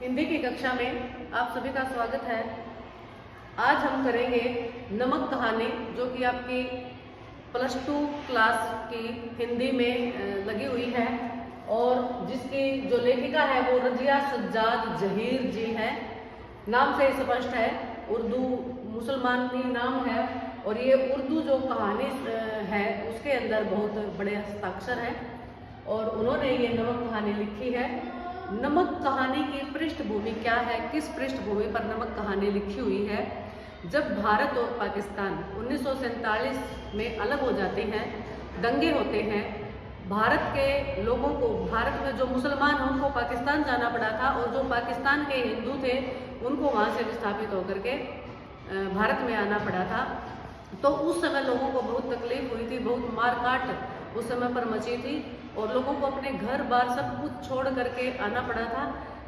हिंदी की कक्षा में आप सभी का स्वागत है। आज हम करेंगे नमक कहानी, जो कि आपकी +2 क्लास की हिंदी में लगी हुई है और जिसकी जो लेखिका है वो रजिया सज्जाद जहीर जी है। नाम से स्पष्ट है, उर्दू मुसलमानी नाम है और ये उर्दू जो कहानी है उसके अंदर बहुत बड़े हस्ताक्षर हैं और उन्होंने ये नमक कहानी लिखी है। नमक कहानी की पृष्ठभूमि क्या है, किस पृष्ठभूमि पर नमक कहानी लिखी हुई है? जब भारत और पाकिस्तान 1947 में अलग हो जाते हैं, दंगे होते हैं, भारत के लोगों को, भारत में जो मुसलमान हैं उनको पाकिस्तान जाना पड़ा था और जो पाकिस्तान के हिंदू थे उनको वहाँ से विस्थापित होकर के भारत में आना पड़ा था। तो उस समय लोगों को बहुत तकलीफ हुई थी, बहुत मार काट उस समय पर मची थी और लोगों को अपने घर बार सब कुछ छोड़ करके आना पड़ा था।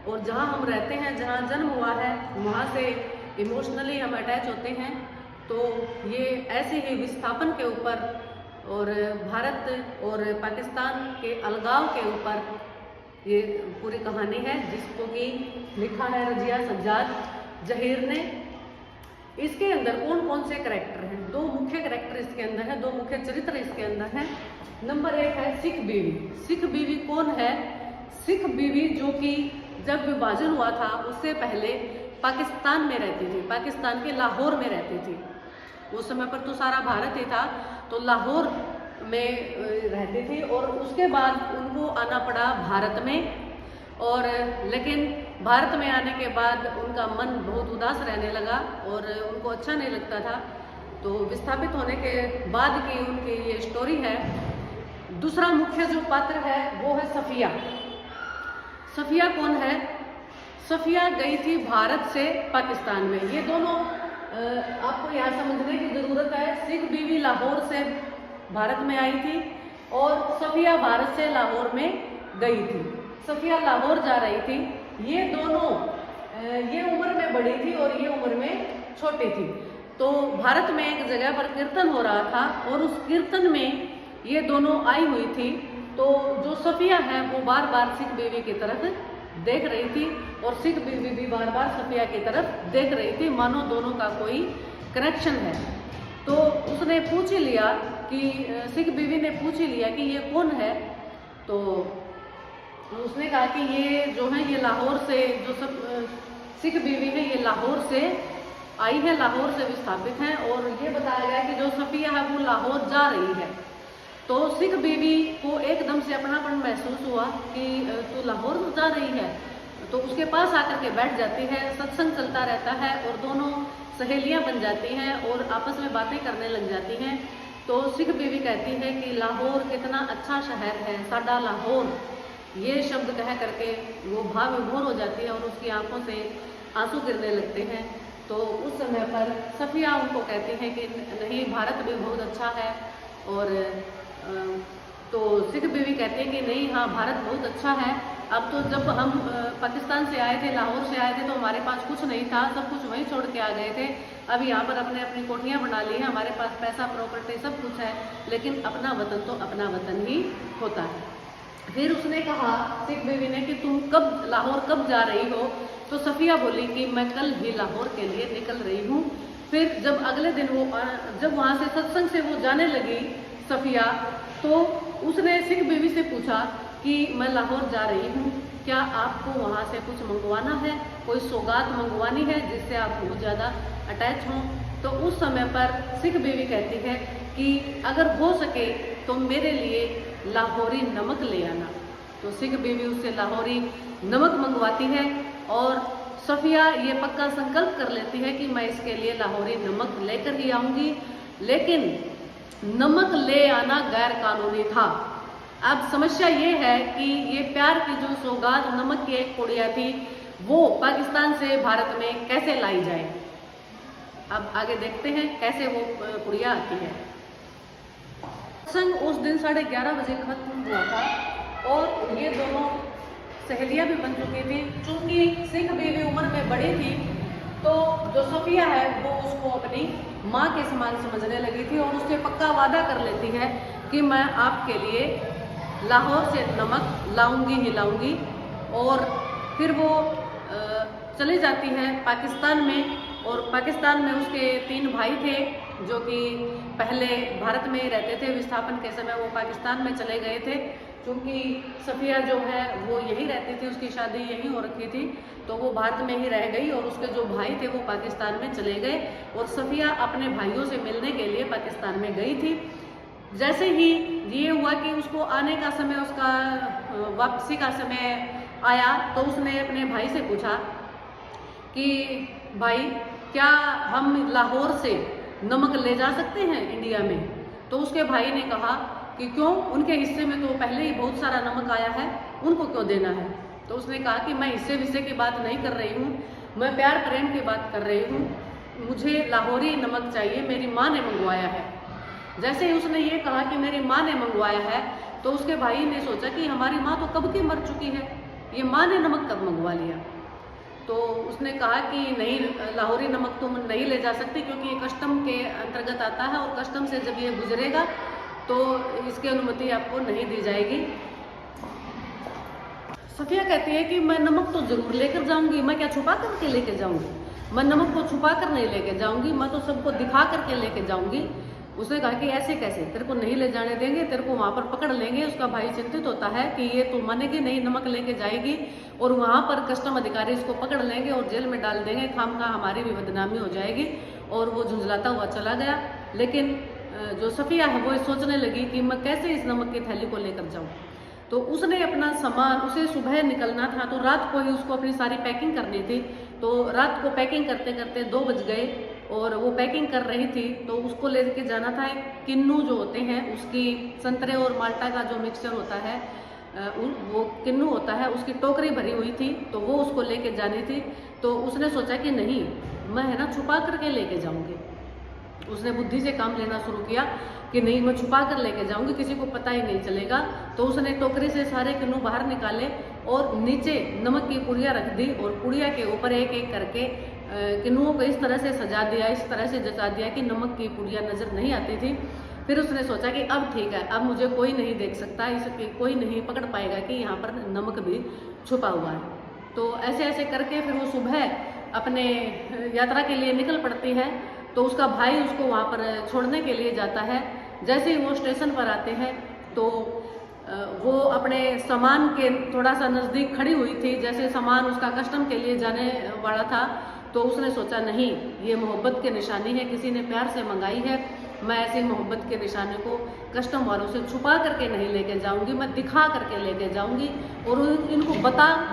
और जहाँ हम रहते हैं, जहाँ जन्म हुआ है, वहाँ से इमोशनली हम अटैच होते हैं। तो ये ऐसे ही विस्थापन के ऊपर और भारत और पाकिस्तान के अलगाव के ऊपर ये पूरी कहानी है, जिसको कि लिखा है रजिया सज्जाद जहीर ने। इसके अंदर कौन कौन से करैक्टर हैं? 2 मुख्य करैक्टर इसके अंदर है, 2 मुख्य चरित्र इसके अंदर हैं। नंबर 1 है सिख बीवी। सिख बीवी कौन है? सिख बीवी जो कि जब विभाजन हुआ था उससे पहले पाकिस्तान में रहती थी, पाकिस्तान के लाहौर में रहती थी। उस समय पर तो सारा भारत ही था, तो लाहौर में रहती थी और उसके बाद उनको आना पड़ा भारत में। और लेकिन भारत में आने के बाद उनका मन बहुत उदास रहने लगा और उनको अच्छा नहीं लगता था। तो विस्थापित होने के बाद की उनकी ये स्टोरी है। दूसरा मुख्य जो पात्र है वो है सफिया। सफिया कौन है? सफिया गई थी भारत से पाकिस्तान में। ये दोनों आपको यहाँ समझने की ज़रूरत है। सिख बीवी लाहौर से भारत में आई थी और सफिया भारत से लाहौर में गई थी। सफिया लाहौर जा रही थी। ये दोनों ये उम्र में बड़ी थी और ये उम्र में छोटी थी। तो भारत में एक जगह पर कीर्तन हो रहा था और उस कीर्तन में ये दोनों आई हुई थी। तो जो सफिया है वो बार बार सिख बीवी की तरफ देख रही थी और सिख बीवी भी बार बार सफिया की तरफ देख रही थी, मानो दोनों का कोई कनेक्शन है। तो उसने पूछ ही लिया कि सिख बीवी ने पूछ ही लिया कि ये कौन है। तो उसने कहा कि ये जो है ये लाहौर से, जो सब सिख बीवी है ये लाहौर से आई है, लाहौर से विस्थापित हैं। और ये बताया गया कि जो सफिया है वो लाहौर जा रही है। तो सिख बीवी को एकदम से अपनापन महसूस हुआ कि तू लाहौर जा रही है। तो उसके पास आकर के बैठ जाती है, सत्संग चलता रहता है और दोनों सहेलियां बन जाती हैं और आपस में बातें करने लग जाती हैं। तो सिख बीवी कहती है कि लाहौर कितना अच्छा शहर है, साडा लाहौर, ये शब्द कह करके वो भाव विभोर हो जाती है और उसकी आंखों से आंसू गिरने लगते हैं। तो उस समय पर सफिया उनको कहती है कि नहीं, भारत भी बहुत अच्छा है। और तो सिख बीवी कहती है कि नहीं, हाँ भारत बहुत अच्छा है। अब तो जब हम पाकिस्तान से आए थे, लाहौर से आए थे, तो हमारे पास कुछ नहीं था, सब कुछ वहीं छोड़ के आ गए थे। अब यहाँ पर अपने अपनी कोठियाँ बना ली हैं, हमारे पास पैसा प्रॉपर्टी सब कुछ है, लेकिन अपना वतन तो अपना वतन ही होता है। फिर उसने कहा, सिख बीवी ने, कि तुम कब लाहौर कब जा रही हो? तो सफिया बोली कि मैं कल ही लाहौर के लिए निकल रही हूँ। फिर जब अगले दिन वो जब वहाँ से सत्संग से वो जाने लगी सफिया, तो उसने सिख बीवी से पूछा कि मैं लाहौर जा रही हूँ, क्या आपको वहाँ से कुछ मंगवाना है, कोई सौगात मंगवानी है जिससे आप बहुत ज़्यादा अटैच हों? तो उस समय पर सिख बीवी कहती है कि अगर हो सके तो मेरे लिए लाहौरी नमक ले आना। तो सिख बीवी उससे लाहौरी नमक मंगवाती है और सफिया ये पक्का संकल्प कर लेती है कि मैं इसके लिए लाहौरी नमक लेकर ही आऊँगी। लेकिन नमक ले आना गैर कानूनी था। अब समस्या ये है कि ये प्यार की जो सौगात नमक की एक पुड़िया थी वो पाकिस्तान से भारत में कैसे लाई जाए। अब आगे देखते हैं कैसे वो पुड़िया आती है। सत्संग उस दिन 11:30 बजे खत्म हुआ था और ये दोनों सहेलियां भी बन चुकी थी। चूंकि सिख बीवी उम्र में बड़ी थी तो जो सफिया है वो उसको अपनी माँ के समान समझने लगी थी और उससे पक्का वादा कर लेती है कि मैं आपके लिए लाहौर से नमक लाऊंगी ही लाऊंगी। और फिर वो चली जाती है पाकिस्तान में। और पाकिस्तान में उसके 3 भाई थे जो कि पहले भारत में ही रहते थे, विस्थापन के समय वो पाकिस्तान में चले गए थे। क्योंकि सफ़िया जो है वो यहीं रहती थी, उसकी शादी यहीं हो रखी थी, तो वो भारत में ही रह गई और उसके जो भाई थे वो पाकिस्तान में चले गए और सफ़िया अपने भाइयों से मिलने के लिए पाकिस्तान में गई थी। जैसे ही ये हुआ कि उसको आने का समय, उसका वापसी का समय आया, तो उसने अपने भाई से पूछा कि भाई क्या हम लाहौर से नमक ले जा सकते हैं इंडिया में? तो उसके भाई ने कहा कि क्यों, उनके हिस्से में तो पहले ही बहुत सारा नमक आया है, उनको क्यों देना है? तो उसने कहा कि मैं हिस्से विस्से की बात नहीं कर रही हूँ, मैं प्यार प्रेम की बात कर रही हूँ, मुझे लाहौरी नमक चाहिए, मेरी माँ ने मंगवाया है। जैसे ही उसने ये कहा कि मेरी माँ ने मंगवाया है, तो उसके भाई ने सोचा कि हमारी माँ तो कब की मर चुकी है, ये माँ ने नमक कब मंगवा लिया? तो उसने कहा कि नहीं, लाहौरी नमक तुम नहीं ले जा सकती क्योंकि ये कस्टम के अंतर्गत आता है और कस्टम से जब ये गुजरेगा तो इसकी अनुमति आपको नहीं दी जाएगी। सफ़िया कहती है कि मैं नमक तो जरूर लेकर जाऊंगी, मैं क्या छुपा करके लेके जाऊंगी? मैं नमक को छुपा कर नहीं लेके जाऊंगी, मैं तो सबको दिखा करके लेके जाऊंगी। उसने कहा कि ऐसे कैसे, तेरे को नहीं ले जाने देंगे, तेरे को वहाँ पर पकड़ लेंगे। उसका भाई चिंतित होता है कि ये तो मानेगी नहीं, नमक लेके जाएगी और वहाँ पर कस्टम अधिकारी इसको पकड़ लेंगे और जेल में डाल देंगे, खामखा हमारी भी बदनामी हो जाएगी। और वो झुंझलाता हुआ चला गया। लेकिन जो सफ़िया है वो सोचने लगी कि मैं कैसे इस नमक की थैली को लेकर जाऊँ। तो उसने अपना सामान, उसे सुबह निकलना था तो रात को ही उसको अपनी सारी पैकिंग करनी थी। तो रात को पैकिंग करते करते 2 बज गए और वो पैकिंग कर रही थी तो उसको लेके जाना था एक किन्नू जो होते हैं, उसकी संतरे और माल्टा का जो मिक्सचर होता है, वो किन्नू होता है, उसकी टोकरी भरी हुई थी, तो वो उसको लेके जानी थी। तो उसने सोचा कि नहीं, मैं है ना छुपा करके लेके जाऊंगी। उसने बुद्धि से काम लेना शुरू किया कि नहीं, मैं छुपा कर लेके जाऊंगी, किसी को पता ही नहीं चलेगा। तो उसने टोकरी से सारे किन्नू बाहर निकाले और नीचे नमक की पुड़िया रख दी और पुड़िया के ऊपर एक एक करके किन्नुओं को इस तरह से सजा दिया, इस तरह से जचा दिया कि नमक की पुड़िया नजर नहीं आती थी। फिर उसने सोचा कि अब ठीक है, अब मुझे कोई नहीं देख सकता, इसके कोई नहीं पकड़ पाएगा कि यहाँ पर नमक भी छुपा हुआ है। तो ऐसे ऐसे करके फिर वो सुबह अपने यात्रा के लिए निकल पड़ती है। तो उसका भाई उसको वहाँ पर छोड़ने के लिए जाता है। जैसे ही वो स्टेशन पर आते हैं तो वो अपने सामान के थोड़ा सा नज़दीक खड़ी हुई थी, जैसे सामान उसका कस्टम के लिए जाने वाला था। तो उसने सोचा नहीं, ये मोहब्बत की निशानी है, किसी ने प्यार से मंगाई है, मैं ऐसी मोहब्बत के निशाने को कस्टम वालों से छुपा करके नहीं लेके जाऊंगी, मैं दिखा करके लेके जाऊंगी और इनको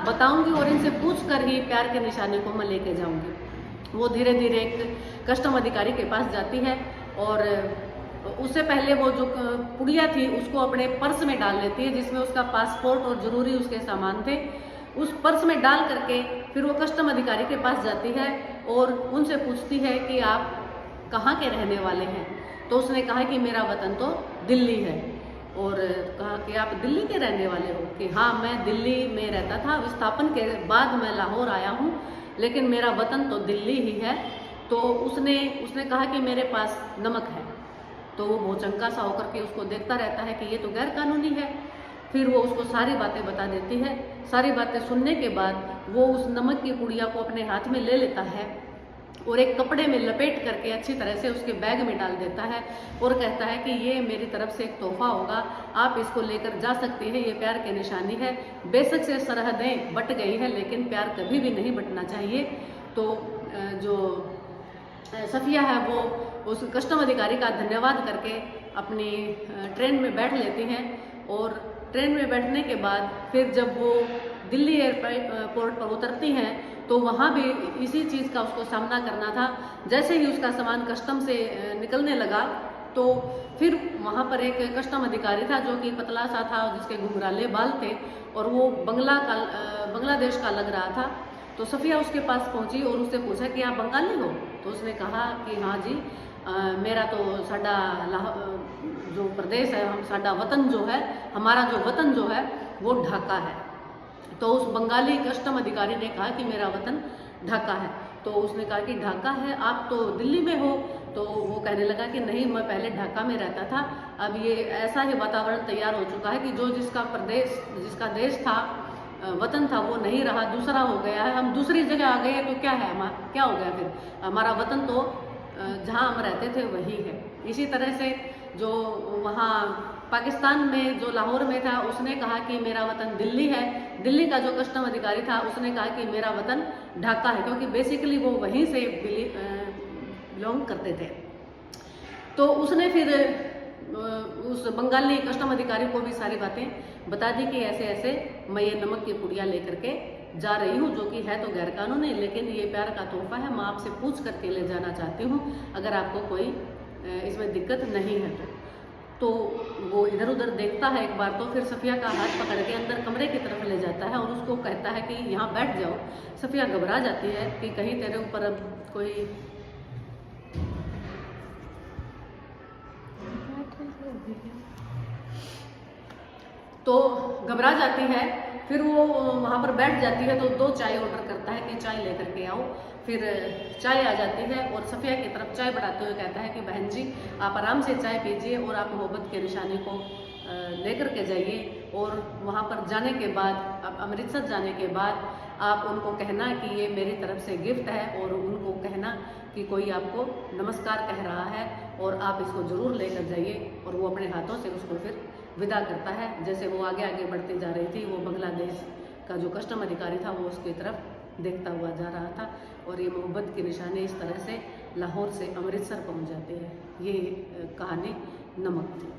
बताऊंगी और इनसे पूछ कर ही प्यार के निशाने को मैं लेके जाऊंगी। वो धीरे धीरे एक कस्टम अधिकारी के पास जाती है और उससे पहले वो जो पुड़िया थी उसको अपने पर्स में डाल लेती है, जिसमें उसका पासपोर्ट और जरूरी उसके सामान थे। उस पर्स में डाल करके फिर वो कस्टम अधिकारी के पास जाती है और उनसे पूछती है कि आप कहाँ के रहने वाले हैं? तो उसने कहा कि मेरा वतन तो दिल्ली है। और कहा कि आप दिल्ली के रहने वाले हो? कि हाँ, मैं दिल्ली में रहता था, विस्थापन के बाद मैं लाहौर आया हूँ, लेकिन मेरा वतन तो दिल्ली ही है। तो उसने कहा कि मेरे पास नमक है। तो वो भौचंका सा होकर के उसको देखता रहता है कि ये तो गैर कानूनी है। फिर वो उसको सारी बातें बता देती है। सारी बातें सुनने के बाद वो उस नमक की पुड़िया को अपने हाथ में ले लेता है और एक कपड़े में लपेट करके अच्छी तरह से उसके बैग में डाल देता है और कहता है कि ये मेरी तरफ से एक तोहफा होगा, आप इसको लेकर जा सकती हैं, ये प्यार की निशानी है। बेशक से सरहदें बट गई है लेकिन प्यार कभी भी नहीं बटना चाहिए। तो जो सफ़िया है वो उस कस्टम अधिकारी का धन्यवाद करके अपनी ट्रेन में बैठ लेती हैं और ट्रेन में बैठने के बाद फिर जब वो दिल्ली एयरपोर्ट पर उतरती हैं तो वहाँ भी इसी चीज़ का उसको सामना करना था। जैसे ही उसका सामान कस्टम से निकलने लगा तो फिर वहाँ पर एक कस्टम अधिकारी था जो कि पतला सा था, जिसके घुंघराले बाल थे और वो बांग्लादेश का लग रहा था। तो सफ़िया उसके पास पहुंची और उससे पूछा कि आप बंगाली हो? तो उसने कहा कि हाँ जी, मेरा तो साडा जो प्रदेश है, हम साडा वतन जो है, हमारा जो वतन जो है वो ढाका है। तो उस बंगाली कस्टम अधिकारी ने कहा कि मेरा वतन ढाका है। तो उसने कहा कि ढाका है, आप तो दिल्ली में हो। तो वो कहने लगा कि नहीं, मैं पहले ढाका में रहता था, अब ये ऐसा ही वातावरण तैयार हो चुका है कि जो जिसका देश था वतन था वो नहीं रहा, दूसरा हो गया है, हम दूसरी जगह आ गए तो क्या है, क्या हो गया फिर, हमारा वतन तो जहाँ हम रहते थे वही है। इसी तरह से जो वहाँ पाकिस्तान में जो लाहौर में था उसने कहा कि मेरा वतन दिल्ली है, दिल्ली का जो कस्टम अधिकारी था उसने कहा कि मेरा वतन ढाका है, क्योंकि बेसिकली वो वहीं से बिलोंग करते थे। तो उसने फिर उस बंगाली कस्टम अधिकारी को भी सारी बातें बता दी कि ऐसे ऐसे मैं ये नमक की पुड़िया लेकर के जा रही हूँ, जो कि है तो गैर कानूनी, लेकिन ये प्यार का तोहफा है, मैं आपसे पूछ करके ले जाना चाहती हूँ, अगर आपको कोई इसमें दिक्कत नहीं है तो वो इधर उधर देखता है एक बार, तो फिर सफ़िया का हाथ पकड़ के अंदर कमरे की तरफ ले जाता है और उसको कहता है कि यहाँ बैठ जाओ। सफ़िया घबरा जाती है कि कहीं तेरे ऊपर अब कोई तो घबरा जाती है। फिर वो वहाँ पर बैठ जाती है तो 2 चाय ऑर्डर करता है कि चाय लेकर के आओ। फिर चाय आ जाती है और सफ़िया की तरफ चाय बढ़ाते हुए कहता है कि बहन जी आप आराम से चाय पीजिए और आप मोहब्बत के निशानी को लेकर के जाइए, और वहाँ पर जाने के बाद, अब अमृतसर जाने के बाद आप उनको कहना कि ये मेरी तरफ से गिफ्ट है, और उनको कहना कि कोई आपको नमस्कार कह रहा है और आप इसको ज़रूर लेकर जाइए। और वो अपने हाथों से उसको फिर विदा करता है। जैसे वो आगे आगे बढ़ती जा रही थी, वो बांग्लादेश का जो कस्टम अधिकारी था वो उसकी तरफ देखता हुआ जा रहा था, और ये मोहब्बत की निशानी इस तरह से लाहौर से अमृतसर पहुंच जाती है। ये कहानी नमक थी।